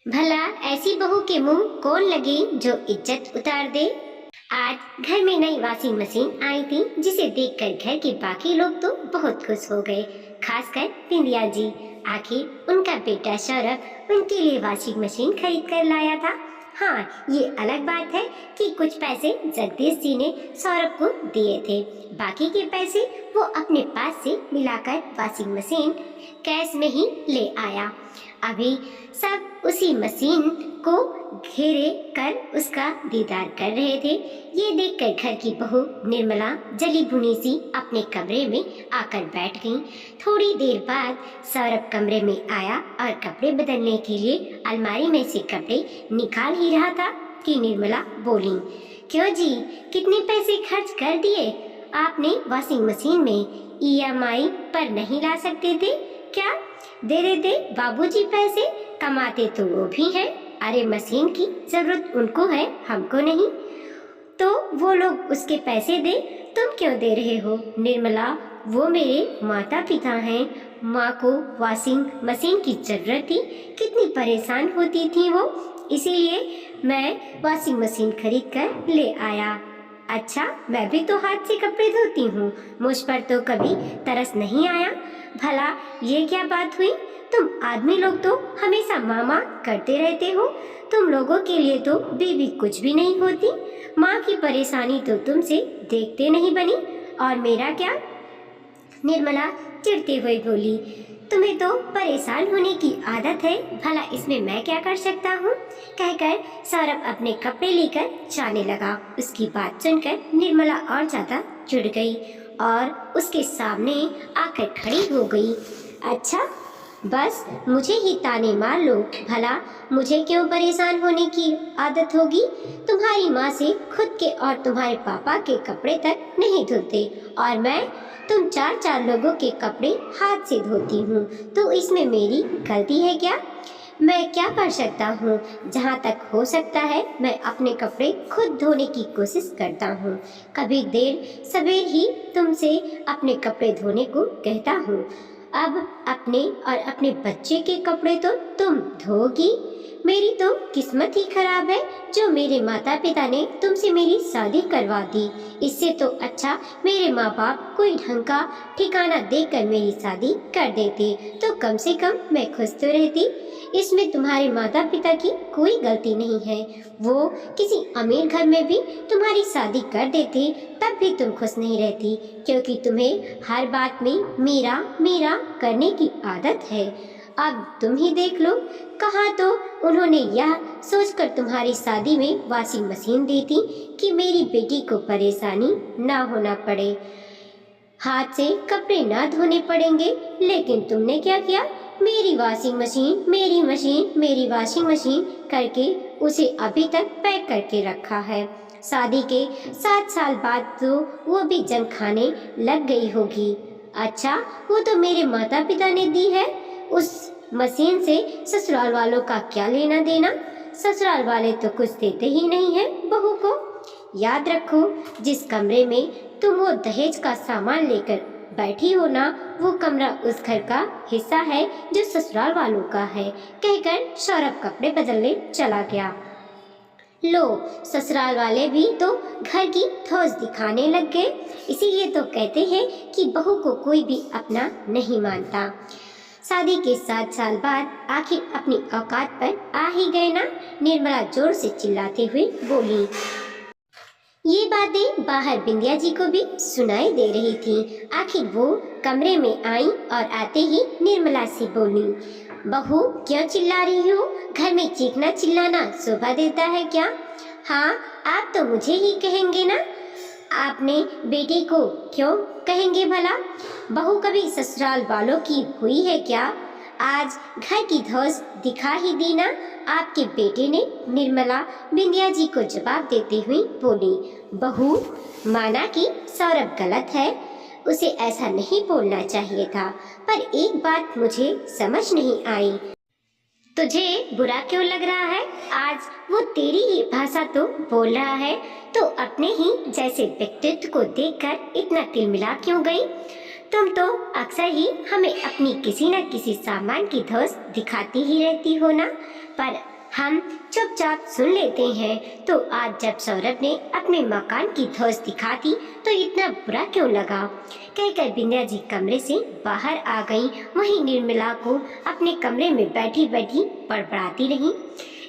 भला ऐसी बहू के मुंह कौन लगे जो इज्जत उतार दे। आज घर में नई वॉशिंग मशीन आई थी जिसे देखकर घर के बाकी लोग तो बहुत खुश हो गए, खासकर बिंदिया जी। आखिर उनका बेटा सौरभ उनके लिए वॉशिंग मशीन खरीद कर लाया था। हाँ, ये अलग बात है कि कुछ पैसे जगदीश जी ने सौरभ को दिए थे, बाकी के पैसे वो अपने पास से मिलाकर वॉशिंग मशीन कैश में ही ले आया। अभी सब उसी मशीन को घेरे कर उसका दीदार कर रहे थे। ये देखकर घर की बहू निर्मला जली भुनी सी अपने कमरे में आकर बैठ गई। थोड़ी देर बाद सौरभ कमरे में आया और कपड़े बदलने के लिए अलमारी में से कपड़े निकाल ही रहा था कि निर्मला बोली, क्यों जी, कितने पैसे खर्च कर दिए आपने वॉशिंग मशीन में? ईएमआई पर नहीं ला सकते थे क्या? दे देते बाबूजी, पैसे कमाते तो वो भी हैं। अरे मशीन की जरूरत उनको है, हमको नहीं। तो वो लोग उसके पैसे दे, तुम क्यों दे रहे हो? निर्मला, वो मेरे माता पिता हैं। माँ को वॉशिंग मशीन की जरूरत थी, कितनी परेशान होती थी वो, इसीलिए मैं वॉशिंग मशीन खरीद कर ले आया। अच्छा, मैं भी तो हाथ से कपड़े धोती हूँ, मुझ पर तो कभी तरस नहीं आया। भला ये क्या बात हुई? तुम आदमी लोग तो हमेशा मामा करते रहते हो, तुम लोगों के लिए तो बीवी कुछ भी नहीं होती। माँ की परेशानी तो तुमसे देखते नहीं बनी, और मेरा क्या? निर्मला चिढ़ते हुए बोली, तुम्हें तो परेशान होने की आदत है, भला इसमें मैं क्या कर सकता हूँ? कहकर सौरभ अपने कपड़े लेकर जाने लगा। उसकी बात सुनकर निर्मला और ज्यादा चिढ़ गई और उसके सामने आकर खड़ी हो गई। अच्छा, बस मुझे ही ताने मार लो, भला मुझे क्यों परेशान होने की आदत होगी? तुम्हारी माँ से खुद के और तुम्हारे पापा के कपड़े तक नहीं धोते, और मैं तुम चार चार लोगों के कपड़े हाथ से धोती हूँ, तो इसमें मेरी गलती है क्या? मैं क्या कर सकता हूँ? जहाँ तक हो सकता है मैं अपने कपड़े खुद धोने की कोशिश करता हूँ। कभी देर सवेर ही तुमसे अपने कपड़े धोने को कहता हूँ। अब अपने और अपने बच्चे के कपड़े तो तुम धोगी। मेरी तो किस्मत ही खराब है जो मेरे माता पिता ने तुमसे मेरी शादी करवा दी। इससे तो अच्छा मेरे माँ बाप कोई ढंग का ठिकाना देकर मेरी शादी कर देते, तो कम से कम मैं खुश तो रहती। इसमें तुम्हारे माता पिता की कोई गलती नहीं है। वो किसी अमीर घर में भी तुम्हारी शादी कर देते, तब भी तुम खुश नहीं रहती, क्योंकि तुम्हें हर बात में मेरा मेरा करने की आदत है। अब तुम ही देख लो, कहाँ तो उन्होंने यह सोचकर तुम्हारी शादी में वॉशिंग मशीन दी थी कि मेरी बेटी को परेशानी ना होना पड़े, हाथ से कपड़े ना धोने पड़ेंगे। लेकिन तुमने क्या किया? मेरी वॉशिंग मशीन, मेरी मशीन, मेरी वॉशिंग मशीन करके उसे अभी तक पैक करके रखा है। शादी के 7 साल बाद तो वो भी जंग खाने लग गई होगी। अच्छा, वो तो मेरे माता पिता ने दी है, उस मशीन से ससुराल वालों का क्या लेना देना? ससुराल वाले तो कुछ देते ही नहीं है बहू को। याद रखो, जिस कमरे में तुम वो दहेज का सामान लेकर बैठी हो ना, वो कमरा उस घर का हिस्सा है जो ससुराल वालों का है। कहकर सौरभ कपड़े बदलने चला गया। लो, ससुराल वाले भी तो घर की ठोस दिखाने लग गए। इसीलिए तो कहते हैं कि बहू को कोई भी अपना नहीं मानता। शादी के 7 साल बाद आखिर अपनी औकात पर आ ही गए ना? निर्मला जोर से चिल्लाते हुए बोली। ये बातें बाहर बिंदिया जी को भी सुनाई दे रही थी। आखिर वो कमरे में आई और आते ही निर्मला से बोली, बहू क्यों चिल्ला रही हो? घर में चीखना चिल्लाना शोभा देता है क्या? हाँ, आप तो मुझे ही कहेंगे ना, आपने बेटी को क्यों कहेंगे भला? बहू कभी ससुराल वालों की हुई है क्या? आज घर की धौस दिखा ही दी ना आपके बेटे ने। निर्मला बिंदिया जी को जवाब देते हुए बोली, बहू माना कि सौरभ गलत है, उसे ऐसा नहीं बोलना चाहिए था, पर एक बात मुझे समझ नहीं आई, तुझे बुरा क्यों लग रहा है? आज वो तेरी ही भाषा तो बोल रहा है, तो अपने ही जैसे व्यक्तित्व को देखकर इतना तिलमिला क्यों गई? तुम तो अक्सर ही हमें अपनी किसी न किसी सामान की धौस दिखाती ही रहती हो ना, पर हम चुपचाप सुन लेते हैं। तो आज जब सौरभ ने अपने मकान की धौंस दिखा दी तो इतना बुरा क्यों लगा। कहकर बिंदिया जी कमरे से बाहर आ गईं। वहीं निर्मला को अपने कमरे में बैठी बैठी बड़बड़ाती रही।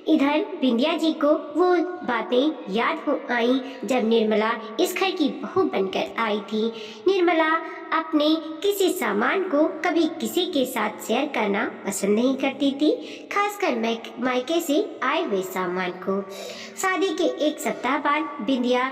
इधर बिंदिया जी को वो बातें याद हो आई जब निर्मला इस घर की बहू बनकर आई थी। निर्मला अपने किसी सामान को कभी किसी के साथ शेयर करना पसंद नहीं करती थी, खासकर मायके से आए हुए सामान को। शादी के एक सप्ताह बाद बिंदिया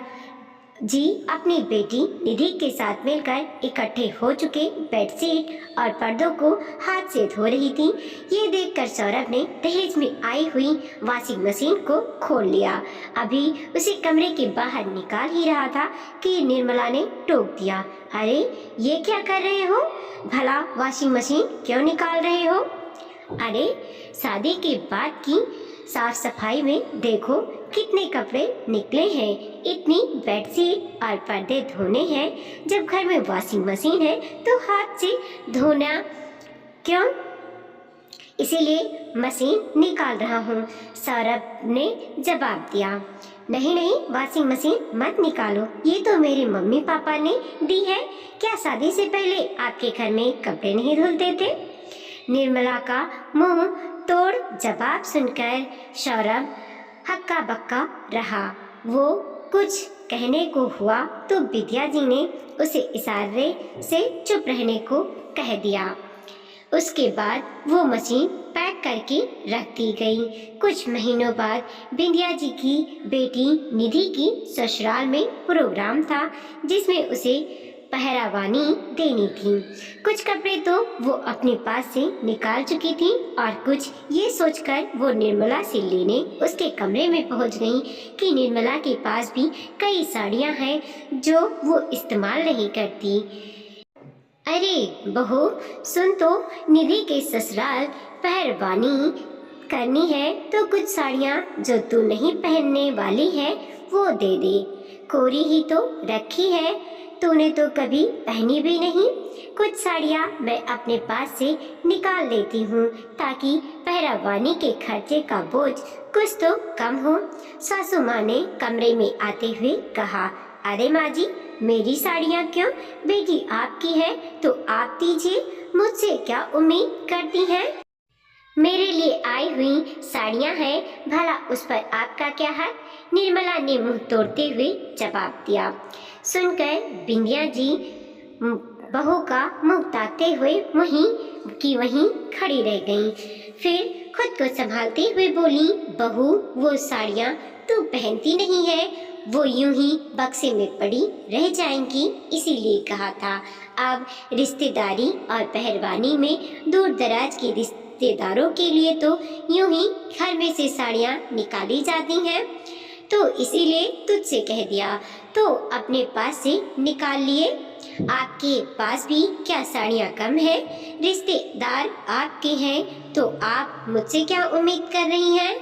जी अपनी बेटी निधि के साथ मिलकर इकट्ठे हो चुके बेडशीट और पर्दों को हाथ से धो रही थी। ये देखकर सौरभ ने दहेज में आई हुई वॉशिंग मशीन को खोल लिया। अभी उसे कमरे के बाहर निकाल ही रहा था कि निर्मला ने टोक दिया, अरे ये क्या कर रहे हो, भला वॉशिंग मशीन क्यों निकाल रहे हो। अरे शादी के बाद की साफ सफाई में देखो कितने कपड़े निकले हैं, इतनी बेडशीट और पर्दे धोने हैं। जब घर में वॉशिंग मशीन है तो हाथ से धोना क्यों, इसीलिए मशीन निकाल रहा हूँ, सौरभ ने जवाब दिया। नहीं नहीं, वॉशिंग मशीन मत निकालो, ये तो मेरे मम्मी पापा ने दी है। क्या शादी से पहले आपके घर में कपड़े नहीं धुलते थे। निर्मला का मुंह तोड़ जवाब सुनकर सौरभ हक्का बक्का रहा। वो कुछ कहने को हुआ तो विद्या जी ने उसे इशारे से चुप रहने को कह दिया। उसके बाद वो मशीन पैक करके रख दी गई। कुछ महीनों बाद बिंदिया जी की बेटी निधि की ससुराल में प्रोग्राम था जिसमें उसे पहरावानी देनी थी। कुछ कपड़े तो वो अपने पास से निकाल चुकी थी और कुछ ये सोचकर वो निर्मला से लेने उसके कमरे में पहुंच गई कि निर्मला के पास भी कई साड़ियां हैं जो वो इस्तेमाल नहीं करती। अरे बहू सुन, तो निधि के ससुराल पहरवानी करनी है तो कुछ साड़ियाँ जो तू नहीं पहनने वाली है वो दे दे। कोरी ही तो रखी है, तूने तो कभी पहनी भी नहीं। कुछ साड़ियाँ मैं अपने पास से निकाल लेती हूँ ताकि पहरावानी के खर्चे का बोझ कुछ तो कम हो। सासू माँ ने कमरे में आते हुए कहा, अरे माँ जी, मेरी साड़ियाँ क्यों, बेटी आपकी है तो आप दीजिए, मुझसे क्या उम्मीद करती हैं। मेरे लिए आई हुई साड़ियाँ हैं, भला उस पर आपका क्या हक। निर्मला ने मुंह तोड़ते हुए जवाब दिया। सुनकर बिंदिया जी बहू का मुंह ताकते हुए वहीं की वहीं खड़ी रह गईं। फिर खुद को संभालते हुए बोली, बहू वो साड़ियाँ तू पहनती नहीं है, वो यूं ही बक्से में पड़ी रह जाएंगी, इसीलिए कहा था। अब रिश्तेदारी और पहरवानी में दूर दराज के रिश्तेदारों के लिए तो यूं ही घर में से साड़ियाँ निकाली जाती हैं, तो इसीलिए तुझसे कह दिया, तो अपने पास से निकाल लिए। आपके पास भी क्या साड़ियाँ कम है, रिश्तेदार आपके हैं तो आप मुझसे क्या उम्मीद कर रही हैं।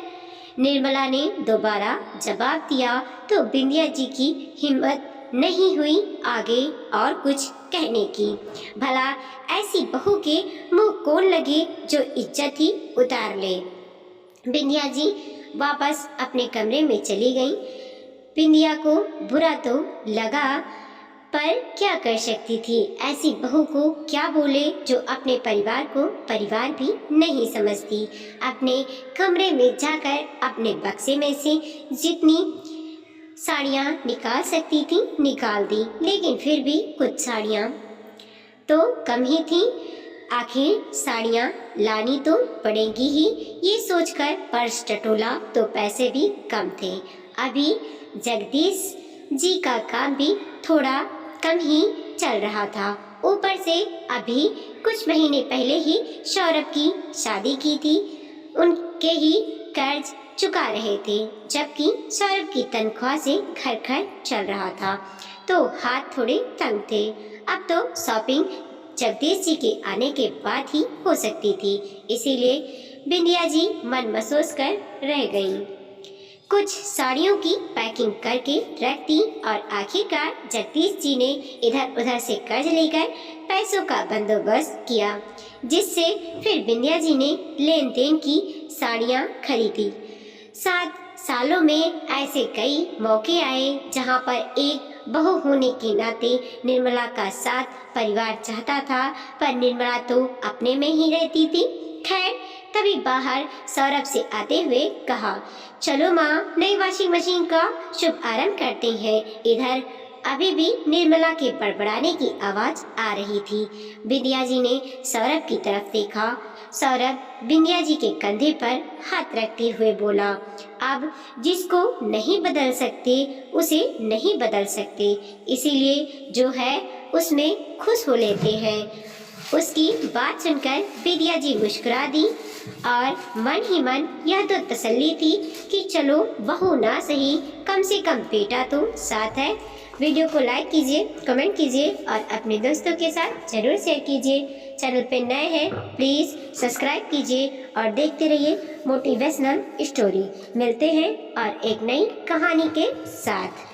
निर्मला ने दोबारा जवाब दिया तो बिंदिया जी की हिम्मत नहीं हुई आगे और कुछ कहने की। भला ऐसी बहू के मुंह कौन लगे जो इज्जत ही उतार ले। बिंदिया जी वापस अपने कमरे में चली गई। बिंदिया को बुरा तो लगा पर क्या कर सकती थी, ऐसी बहू को क्या बोले जो अपने परिवार को परिवार भी नहीं समझती। अपने कमरे में जाकर अपने बक्से में से जितनी साड़ियाँ निकाल सकती थी निकाल दी, लेकिन फिर भी कुछ साड़ियाँ तो कम ही थी। आखिर साड़ियाँ लानी तो पड़ेगी ही, ये सोचकर पर्स टटोला तो पैसे भी कम थे। अभी जगदीश जी का काम भी थोड़ा कम ही चल रहा था। ऊपर से अभी कुछ महीने पहले ही सौरभ की शादी की थी, उनके ही कर्ज चुका रहे थे, जबकि सौरभ की तनख्वाह से घर खर्च चल रहा था, तो हाथ थोड़े तंग थे। अब तो शॉपिंग जगदीश जी के आने के बाद ही हो सकती थी, इसीलिए बिंदिया जी मन महसूस कर रह गईं। कुछ साड़ियों की पैकिंग करके रख दी और आखिरकार जगदीश जी ने इधर उधर से कर्ज लेकर पैसों का बंदोबस्त किया, जिससे फिर बिंदिया जी ने लेन देन की साड़ियाँ खरीदी। 7 सालों में ऐसे कई मौके आए जहां पर एक बहू होने के नाते निर्मला का साथ परिवार चाहता था, पर निर्मला तो अपने में ही रहती थी। खैर, तभी बाहर सौरभ से आते हुए कहा, चलो माँ, नई वॉशिंग मशीन का शुभ आरंभ करते हैं। इधर अभी भी निर्मला के बड़बड़ाने की आवाज आ रही थी। बिंदिया जी ने सौरभ की तरफ देखा। सौरभ बिंदिया जी के कंधे पर हाथ रखते हुए बोला, अब जिसको नहीं बदल सकते उसे नहीं बदल सकते, इसीलिए जो है उसमें खुश हो लेते हैं। उसकी बात सुनकर बिंदिया जी मुस्कुरा दी और मन ही मन यह तो तसल्ली थी कि चलो बहू ना सही, कम से कम बेटा तो साथ है। वीडियो को लाइक कीजिए, कमेंट कीजिए और अपने दोस्तों के साथ जरूर शेयर कीजिए। चैनल पे नए हैं प्लीज़ सब्सक्राइब कीजिए और देखते रहिए मोटिवेशनल स्टोरी। मिलते हैं और एक नई कहानी के साथ।